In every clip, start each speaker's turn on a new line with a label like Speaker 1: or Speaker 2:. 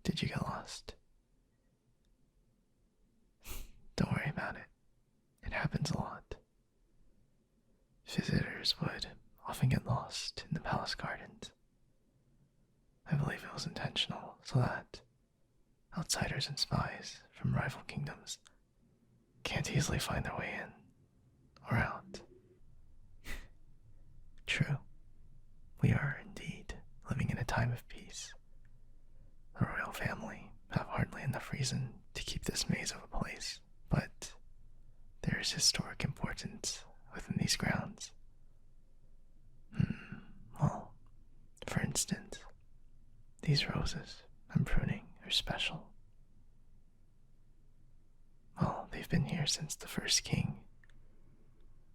Speaker 1: Did you get lost? Don't worry about it. It happens a lot. Visitors would often get lost in the palace gardens. I believe it was intentional so that outsiders and spies from rival kingdoms can't easily find their way in or out. True, we are indeed living in a time of peace. The royal family have hardly enough reason to keep this maze of a place, but there is historic importance within these grounds. Well, for instance, these roses I'm pruning are special. Well, they've been here since the first king.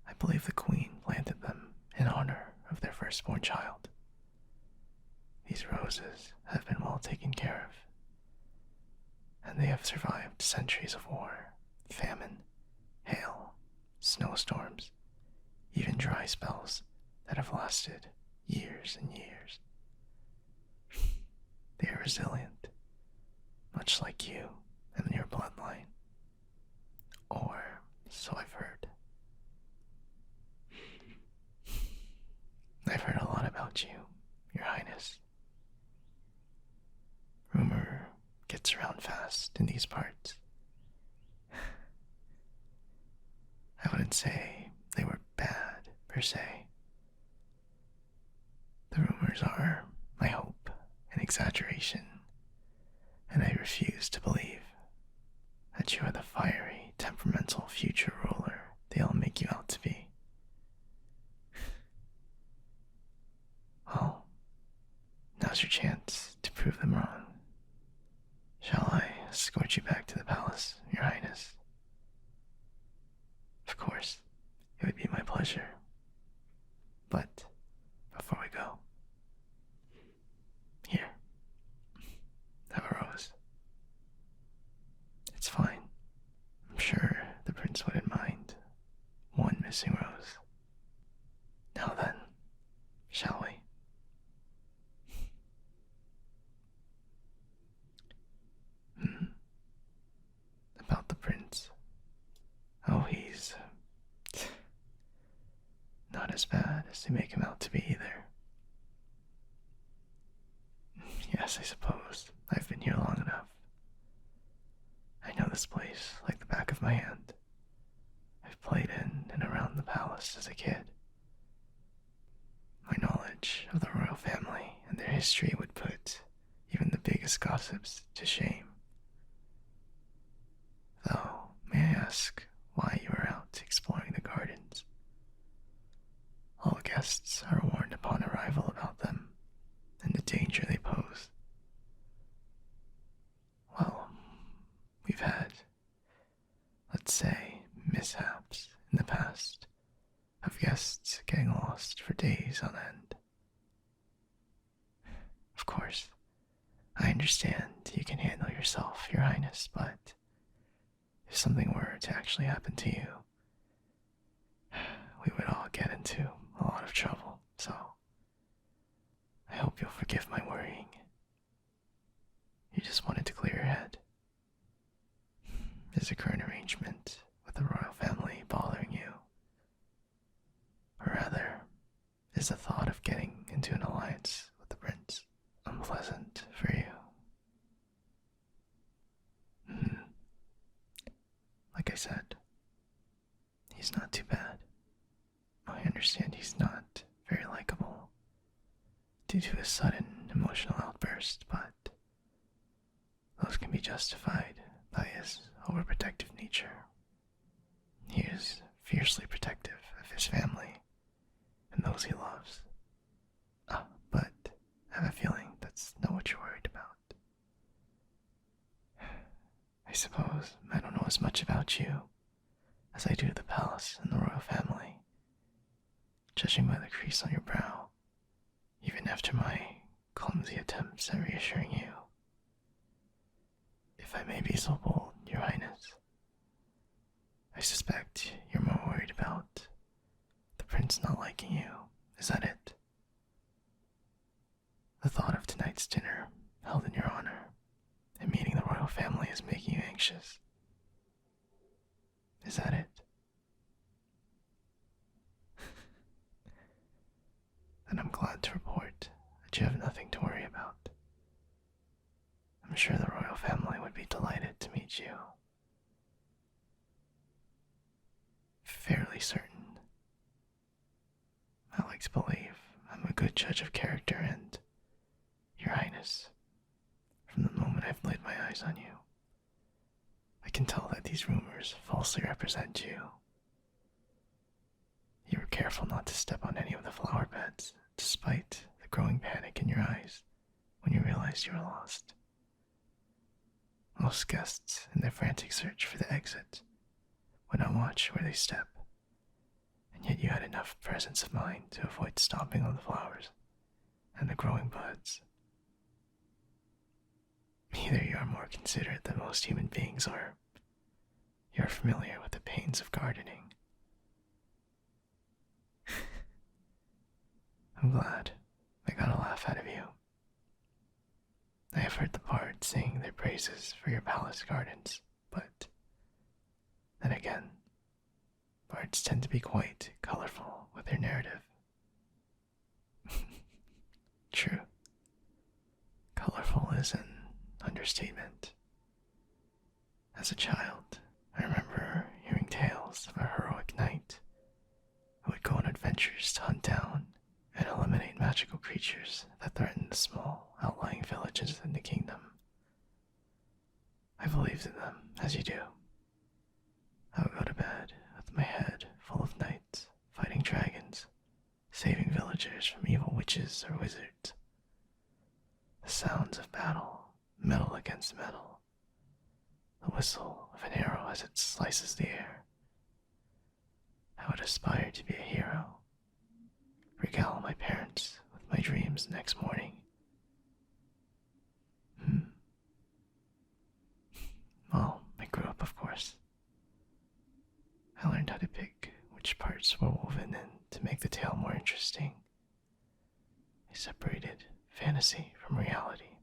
Speaker 1: I believe the queen planted them in honor of their firstborn child. These roses have been well taken care of, and they have survived centuries of war, famine, hail, snowstorms, even dry spells that have lasted years and years. They are resilient, much like you and your bloodline. Or so I've heard. I've heard a lot about you, Your Highness. Rumor gets around fast in these parts. I wouldn't say they were bad, per se. The rumors are, I hope, an exaggeration, and I refuse to believe that you are the fiery, temperamental future ruler they all make you out to be. Well, now's your chance to prove them wrong. Shall I escort you back to the palace, Your Highness? Of course, it would be my pleasure. But before we go, here, have a rose. It's fine. I'm sure the prince wouldn't mind one missing rose. Now then, shall we? About the prince. Oh, he's not as bad as they make him out to be either. Yes, I suppose I've been here long enough. I know this place like the back of my hand. I've played in and around the palace as a kid. My knowledge of the royal family and their history would put even the biggest gossips to shame. Though, may I ask why you are out exploring the gardens? All guests are warned upon arrival about them and the danger they pose. Well, we've had, let's say, mishaps in the past of guests getting lost for days on end. Of course, I understand you can handle yourself, Your Highness, but if something were to actually happen to you, we would all get into a lot of trouble, so I hope you'll forgive my worrying. You just wanted to clear your head. Is the current arrangement with the royal family bothering you? Or rather, is the thought of getting into an alliance with the prince unpleasant for you? Like I said, he's not too bad. I understand he's not very likable due to his sudden emotional outburst, but those can be justified by his overprotective nature. He is fiercely protective of his family and those he loves. But I have a feeling that's not what you're worried about. I suppose I don't know as much about you as I do the palace and the royal family, judging by the crease on your brow, even after my clumsy attempts at reassuring you. If I may be so bold, Your Highness, I suspect you're more worried about the prince not liking you. Is that it? The thought of tonight's dinner held in your honor is making you anxious. Is that it? Then I'm glad to report that you have nothing to worry about. I'm sure the royal family would be delighted to meet you. Fairly certain. I like to believe I'm a good judge of character and, Your Highness, from the moment I've laid my eyes on you, I can tell that these rumors falsely represent you. You were careful not to step on any of the flower beds, despite the growing panic in your eyes when you realized you were lost. Most guests, in their frantic search for the exit, would not watch where they step, and yet you had enough presence of mind to avoid stomping on the flowers and the growing buds. Either you are more considerate than most human beings, or you are familiar with the pains of gardening. I'm glad I got a laugh out of you. I have heard the bards sing their praises for your palace gardens, but then again, bards tend to be quite colorful with their narrative. True. Colorful is an understatement. As a child, I remember hearing tales of a heroic knight who would go on adventures to hunt down and eliminate magical creatures that threatened the small, outlying villages in the kingdom. I believed in them, as you do. I would go to bed with my head full of knights fighting dragons, saving villagers from evil witches or wizards. The sounds of battle, metal against metal, the whistle of an arrow as it slices the air. I would aspire to be a hero, regale my parents with my dreams next morning. Well, I grew up, of course. I learned how to pick which parts were woven in to make the tale more interesting. I separated fantasy from reality.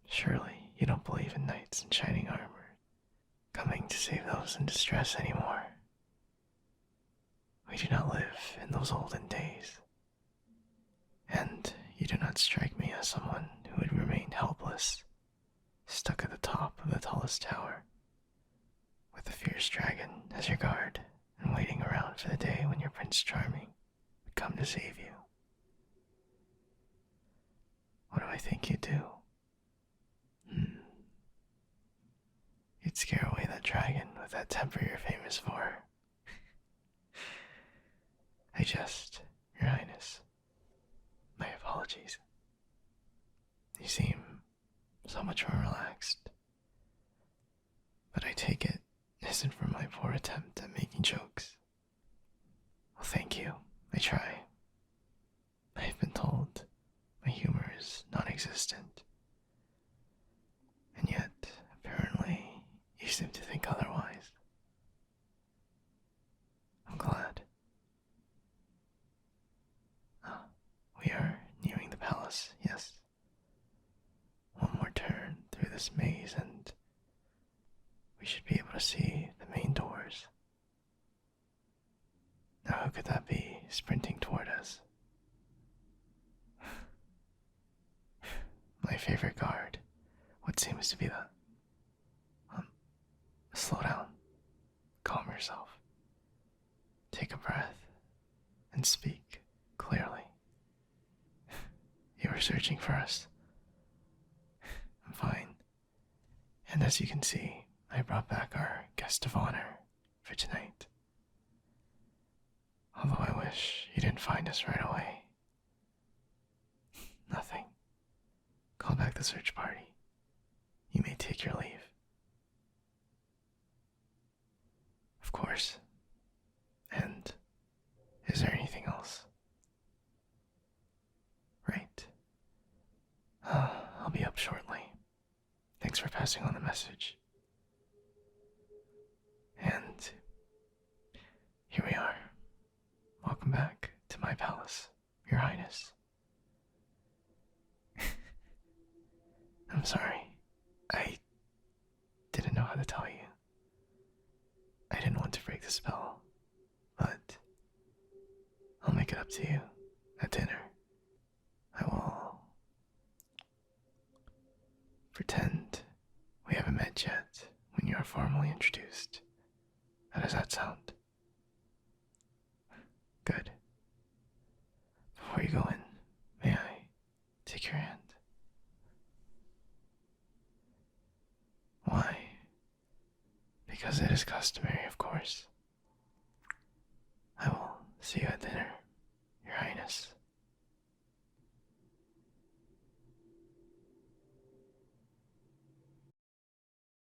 Speaker 1: Surely you don't believe in knights in shining armor, coming to save those in distress anymore. We do not live in those olden days. And you do not strike me as someone who would remain helpless, stuck at the top of the tallest tower, with a fierce dragon as your guard, and waiting around for the day when your Prince Charming would come to save you. What do I think you'd do? You'd scare away that dragon with that temper you're famous for. I jest, Your Highness. My apologies. You seem so much more relaxed. But I take it isn't from my poor attempt at making jokes. Well, thank you. I try. I've been told my humor is non-existent. And yet, apparently, you seem to think otherwise. I'm glad. We are nearing the palace, yes. One more turn through this maze and we should be able to see the main doors. Now who could that be sprinting toward us? My favorite guard. What seems to be that? Slow down. Calm yourself. Take a breath and speak clearly. You were searching for us. I'm fine. And as you can see, I brought back our guest of honor for tonight. Although I wish you didn't find us right away. Nothing. Call back the search party. You may take your leave. Of course. And is there anything else? Right. I'll be up shortly. Thanks for passing on the message. And here we are. Welcome back to my palace, Your Highness. I'm sorry. I know how to tell you. I didn't want to break the spell, but I'll make it up to you at dinner. I will pretend we haven't met yet when you are formally introduced. How does that sound? Good. Before you go in, may I take your hand? Why? Because it is customary, of course. I will see you at dinner, Your Highness.